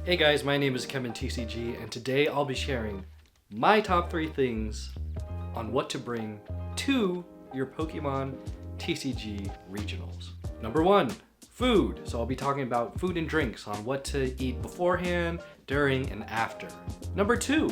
Hey guys, my name is Kevin TCG, and today I'll be sharing my top 3 things on what to bring to your Pokemon TCG regionals. Number 1, food. So I'll be talking about food and drinks on what to eat beforehand, during, and after. Number 2,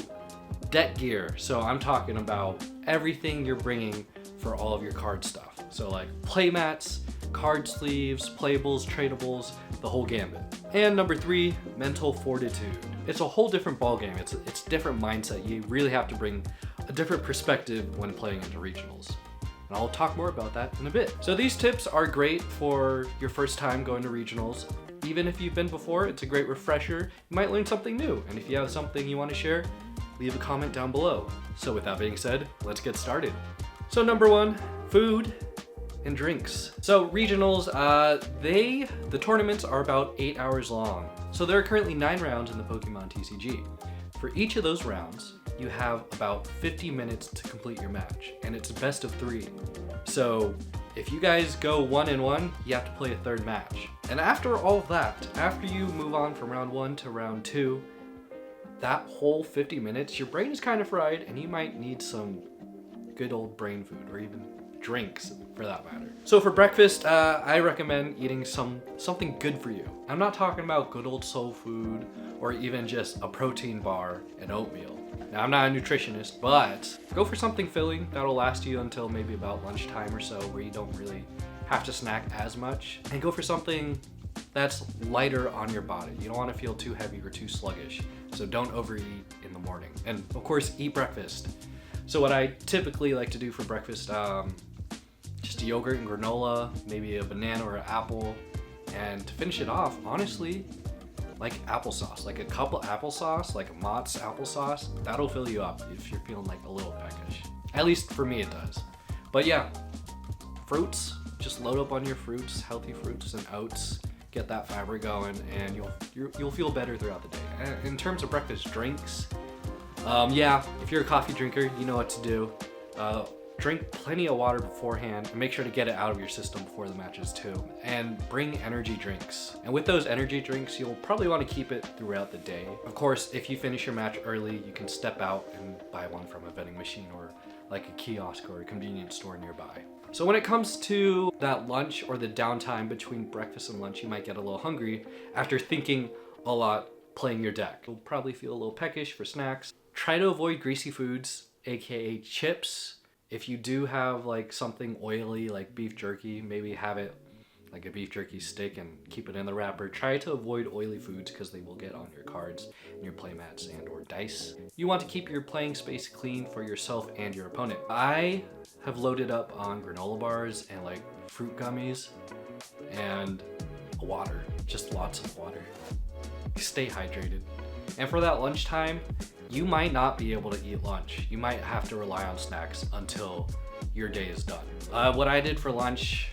deck gear. So I'm talking about everything you're bringing for all of your card stuff. So like playmats, card sleeves, playables, tradables, the whole gambit. And number 3, mental fortitude. It's a whole different ballgame. It's a different mindset. You really have to bring a different perspective when playing into regionals. And I'll talk more about that in a bit. So these tips are great for your first time going to regionals. Even if you've been before, it's a great refresher. You might learn something new. And if you have something you want to share, leave a comment down below. So with that being said, let's get started. So number 1, food and drinks. So regionals, the tournaments are about 8 hours long. So there are currently 9 rounds in the Pokemon TCG. For each of those rounds, you have about 50 minutes to complete your match, and it's a best of 3. So if you guys go 1-1, you have to play a third match. And after all of that, after you move on from round 1 to round 2, that whole 50 minutes, your brain is kind of fried, and you might need some good old brain food, or even drinks for that matter. So for breakfast, I recommend eating something good for you. I'm not talking about good old soul food or even just a protein bar and oatmeal. Now I'm not a nutritionist, but go for something filling that'll last you until maybe about lunchtime or so, where you don't really have to snack as much. And go for something that's lighter on your body. You don't want to feel too heavy or too sluggish, so don't overeat in the morning. And of course, eat breakfast. So what I typically like to do for breakfast, just a yogurt and granola, maybe a banana or an apple. And to finish it off, honestly, like applesauce, like a cup of applesauce, like a Mott's applesauce, that'll fill you up if you're feeling like a little peckish. At least for me it does. But yeah, fruits, just load up on your fruits, healthy fruits and oats, get that fiber going, and you'll feel better throughout the day. And in terms of breakfast drinks, yeah, if you're a coffee drinker, you know what to do. Drink plenty of water beforehand and make sure to get it out of your system before the matches too. And bring energy drinks. And with those energy drinks, you'll probably want to keep it throughout the day. Of course, if you finish your match early, you can step out and buy one from a vending machine or like a kiosk or a convenience store nearby. So when it comes to that lunch or the downtime between breakfast and lunch, you might get a little hungry after thinking a lot playing your deck. You'll probably feel a little peckish for snacks. Try to avoid greasy foods, aka chips. If you do have like something oily like beef jerky, maybe have it like a beef jerky stick and keep it in the wrapper. Try to avoid oily foods because they will get on your cards and your playmats and or dice. You want to keep your playing space clean for yourself and your opponent. I have loaded up on granola bars and like fruit gummies and water, just lots of water. Stay hydrated. And for that lunchtime, you might not be able to eat lunch. You might have to rely on snacks until your day is done. What I did for lunch,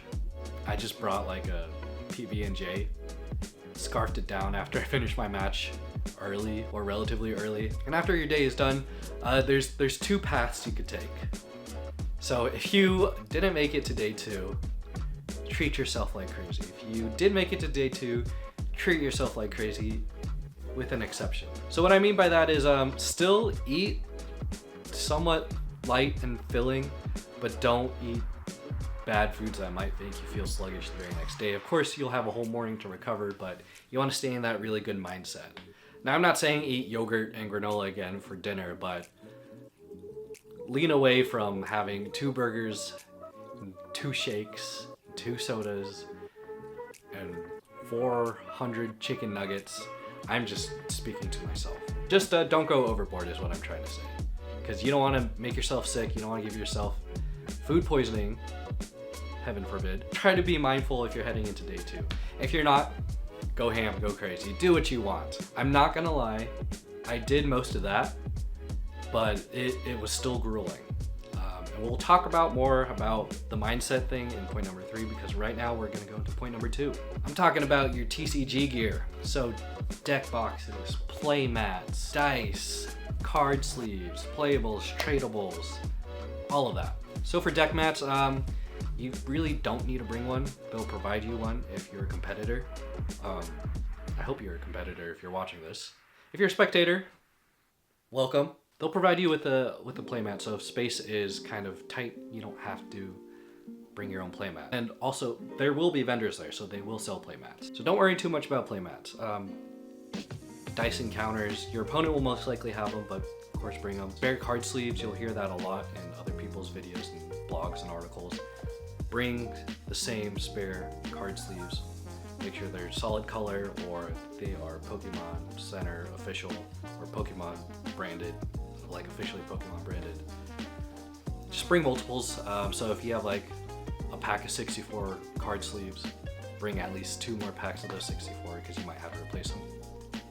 I just brought like a PB&J, scarfed it down after I finished my match early or relatively early. And after your day is done, there's 2 paths you could take. So if you didn't make it to day 2, treat yourself like crazy. If you did make it to day 2, treat yourself like crazy, with an exception. So what I mean by that is still eat somewhat light and filling, but don't eat bad foods that might make you feel sluggish the very next day. Of course, you'll have a whole morning to recover, but you want to stay in that really good mindset. Now, I'm not saying eat yogurt and granola again for dinner, but lean away from having 2 burgers, 2 shakes, 2 sodas, and 400 chicken nuggets. I'm just speaking to myself. Just don't go overboard is what I'm trying to say. Because you don't want to make yourself sick. You don't want to give yourself food poisoning. Heaven forbid. Try to be mindful if you're heading into day 2. If you're not, go ham, go crazy. Do what you want. I'm not gonna lie. I did most of that, but it was still grueling. And we'll talk about more about the mindset thing in point number 3, because right now we're gonna go into point number 2. I'm talking about your TCG gear. So deck boxes, play mats, dice, card sleeves, playables, tradables, all of that. So for deck mats, you really don't need to bring one. They'll provide you one if you're a competitor. I hope you're a competitor if you're watching this. If you're a spectator, welcome. They'll provide you with a playmat, so if space is kind of tight, you don't have to bring your own playmat. And also, there will be vendors there, so they will sell playmats. So don't worry too much about playmats. Dice encounters, your opponent will most likely have them, but of course bring them. Spare card sleeves, you'll hear that a lot in other people's videos and blogs and articles. Bring the same spare card sleeves. Make sure they're solid color or they are Pokemon Center official or Pokemon branded, like officially Pokemon branded. Just bring multiples. So if you have like a pack of 64 card sleeves, bring at least 2 more packs of those 64 because you might have to replace them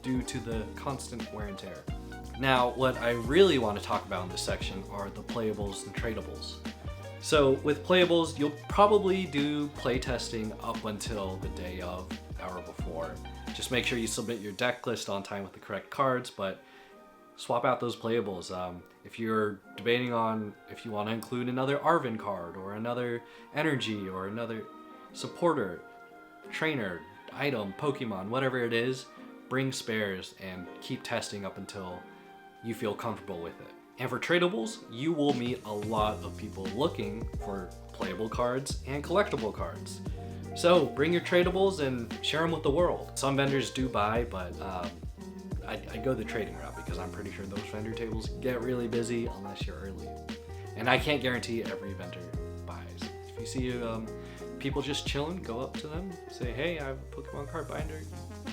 due to the constant wear and tear. Now, what I really want to talk about in this section are the playables and tradables. So with playables, you'll probably do play testing up until the day of, hour before. Just make sure you submit your deck list on time with the correct cards, but swap out those playables. If you're debating on if you want to include another Arvin card or another energy or another supporter, trainer, item, Pokemon, whatever it is, bring spares and keep testing up until you feel comfortable with it. And for tradables, you will meet a lot of people looking for playable cards and collectible cards. So bring your tradables and share them with the world. Some vendors do buy, but I go the trading route because I'm pretty sure those vendor tables get really busy unless you're early. And I can't guarantee every vendor buys. If you see people just chilling, go up to them, say, hey, I have a Pokemon card binder,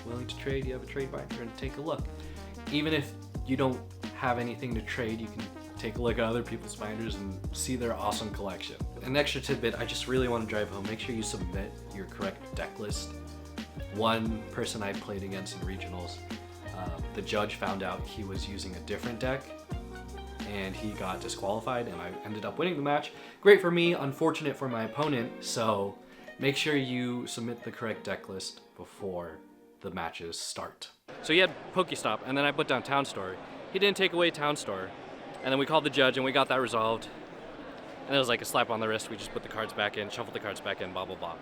willing to trade, you have a trade binder, and take a look. Even if you don't have anything to trade, you can take a look at other people's binders and see their awesome collection. An extra tidbit I just really want to drive home, make sure you submit your correct deck list. One person I played against in regionals, the judge found out he was using a different deck and he got disqualified and I ended up winning the match. Great for me, unfortunate for my opponent, so make sure you submit the correct deck list before the matches start. So he had Pokestop, and then I put down Town Store. He didn't take away Town Store. And then we called the judge and we got that resolved. And it was like a slap on the wrist. We just put the cards back in, shuffled the cards back in, blah, blah, blah.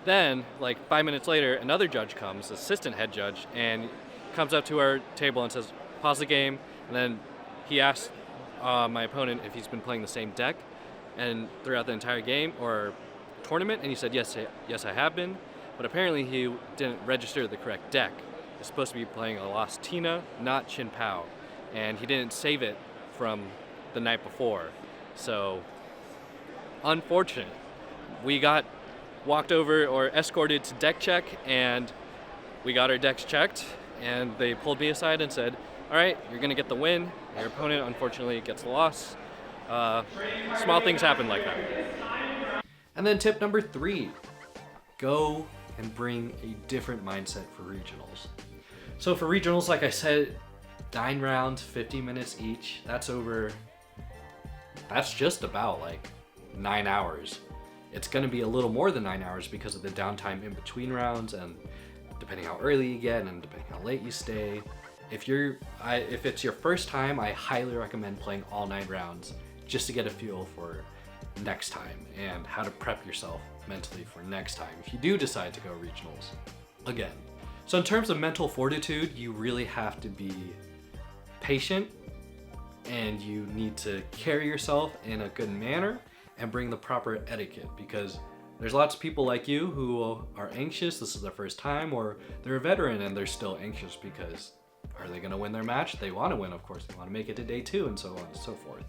Then, like 5 minutes later, another judge comes, assistant head judge, and comes up to our table and says, pause the game. And then he asked my opponent if he's been playing the same deck and throughout the entire game or tournament. And he said, yes, I have been. But apparently he didn't register the correct deck. He's supposed to be playing a Lost Tina, not Chin Pao. And he didn't save it from the night before. So, unfortunate. We got walked over or escorted to deck check, and we got our decks checked, and they pulled me aside and said, all right, you're gonna get the win. Your opponent, unfortunately, gets the loss. Small things happen like that. And then tip number 3, go and bring a different mindset for regionals. So for regionals, like I said, 9 rounds, 50 minutes each. That's just about like 9 hours. It's gonna be a little more than 9 hours because of the downtime in between rounds and depending how early you get and depending how late you stay. If it's your first time, I highly recommend playing all 9 rounds just to get a feel for next time and how to prep yourself mentally for next time if you do decide to go regionals again. So in terms of mental fortitude, you really have to be patient and you need to carry yourself in a good manner and bring the proper etiquette because there's lots of people like you who are anxious, this is their first time, or they're a veteran and they're still anxious because are they gonna win their match? They wanna win, of course, they wanna make it to day 2 and so on and so forth.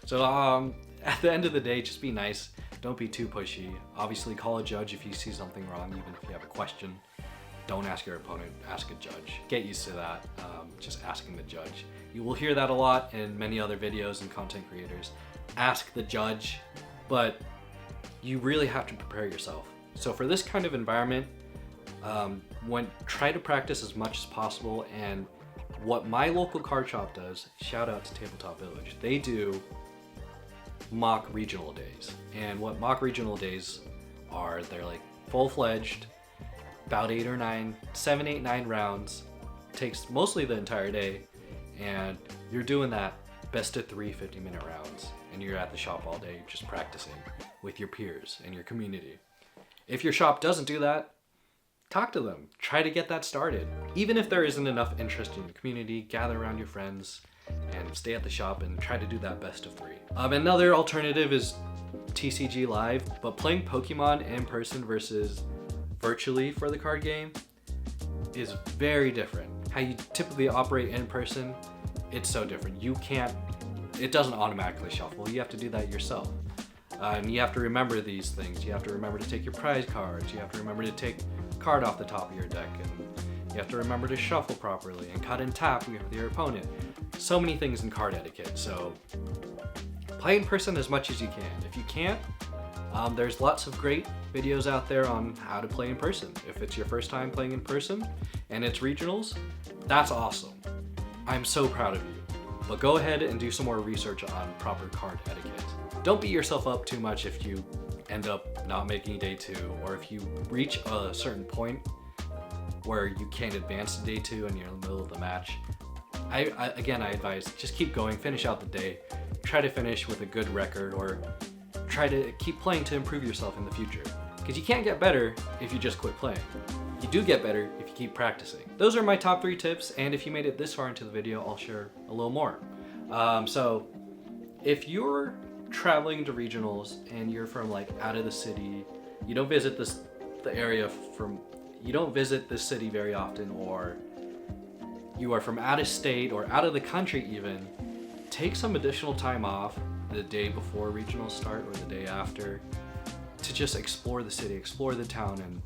So at the end of the day, just be nice, don't be too pushy. Obviously call a judge if you see something wrong, even if you have a question. Don't ask your opponent, ask a judge. Get used to that, just asking the judge. You will hear that a lot in many other videos and content creators. Ask the judge, but you really have to prepare yourself. So for this kind of environment, try to practice as much as possible. And what my local card shop does, shout out to Tabletop Village, they do mock regional days. And what mock regional days are, they're like full-fledged, about 7, 8, 9 rounds. Takes mostly the entire day, and you're doing that best of 3 50-minute rounds, and you're at the shop all day just practicing with your peers and your community. If your shop doesn't do that, talk to them. Try to get that started. Even if there isn't enough interest in your community, gather around your friends and stay at the shop and try to do that best of 3. Another alternative is TCG Live, but playing Pokemon in person versus virtually for the card game is very different. How you typically operate in person, it's so different. It doesn't automatically shuffle. You have to do that yourself. And you have to remember these things. You have to remember to take your prize cards. You have to remember to take card off the top of your deck, and you have to remember to shuffle properly and cut and tap with your opponent. So many things in card etiquette. So play in person as much as you can. If you can't, there's lots of great videos out there on how to play in person. If it's your first time playing in person and it's regionals, that's awesome. I'm so proud of you. But go ahead and do some more research on proper card etiquette. Don't beat yourself up too much if you end up not making day 2, or if you reach a certain point where you can't advance to day 2 and you're in the middle of the match. I advise just keep going, finish out the day, try to finish with a good record, or try to keep playing to improve yourself in the future. Because you can't get better if you just quit playing. You do get better if you keep practicing. Those are my top 3 tips, and if you made it this far into the video, I'll share a little more. So if you're traveling to regionals and you're from like out of the city, you don't visit you don't visit this city very often, or you are from out of state or out of the country even, take some additional time off the day before regionals start or the day after to just explore the city, explore the town, and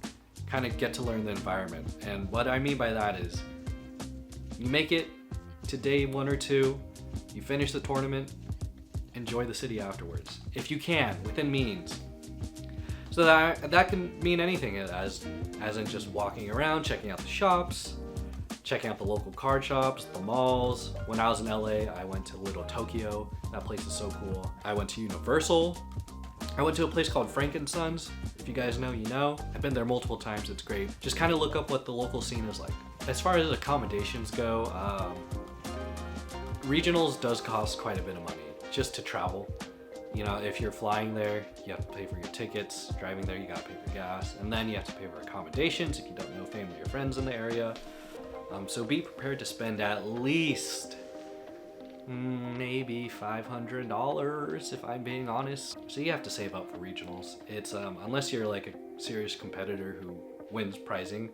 kind of get to learn the environment. And what I mean by that is you make it to day 1 or 2, you finish the tournament, enjoy the city afterwards, if you can, within means. So that can mean anything, as in just walking around, checking out the shops, checking out the local card shops, the malls. When I was in LA, I went to Little Tokyo. That place is so cool. I went to Universal. I went to a place called Frankenstein's. If you guys know, you know. I've been there multiple times, it's great. Just kind of look up what the local scene is like. As far as accommodations go, regionals does cost quite a bit of money just to travel. You know, if you're flying there, you have to pay for your tickets. Driving there, you gotta pay for gas. And then you have to pay for accommodations if you don't know family or friends in the area. So be prepared to spend at least maybe $500 if I'm being honest. So you have to save up for regionals. It's unless you're like a serious competitor who wins pricing,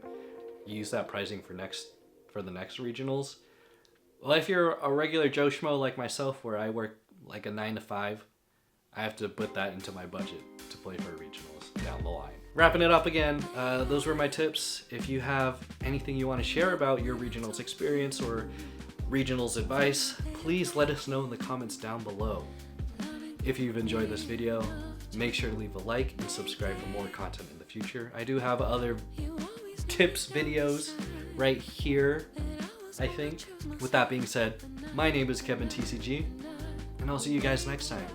you use that pricing for the next regionals. Well, if you're a regular Joe Schmo like myself, where I work like a 9 to 5, I have to put that into my budget to play for regionals down the line. Wrapping it up again, those were my tips. If you have anything you want to share about your regionals experience or regionals advice, please let us know in the comments down below. If you've enjoyed this video, make sure to leave a like and subscribe for more content in the future. I do have other tips videos right here, I think. With that being said, my name is Kevin TCG, and I'll see you guys next time.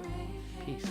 Peace.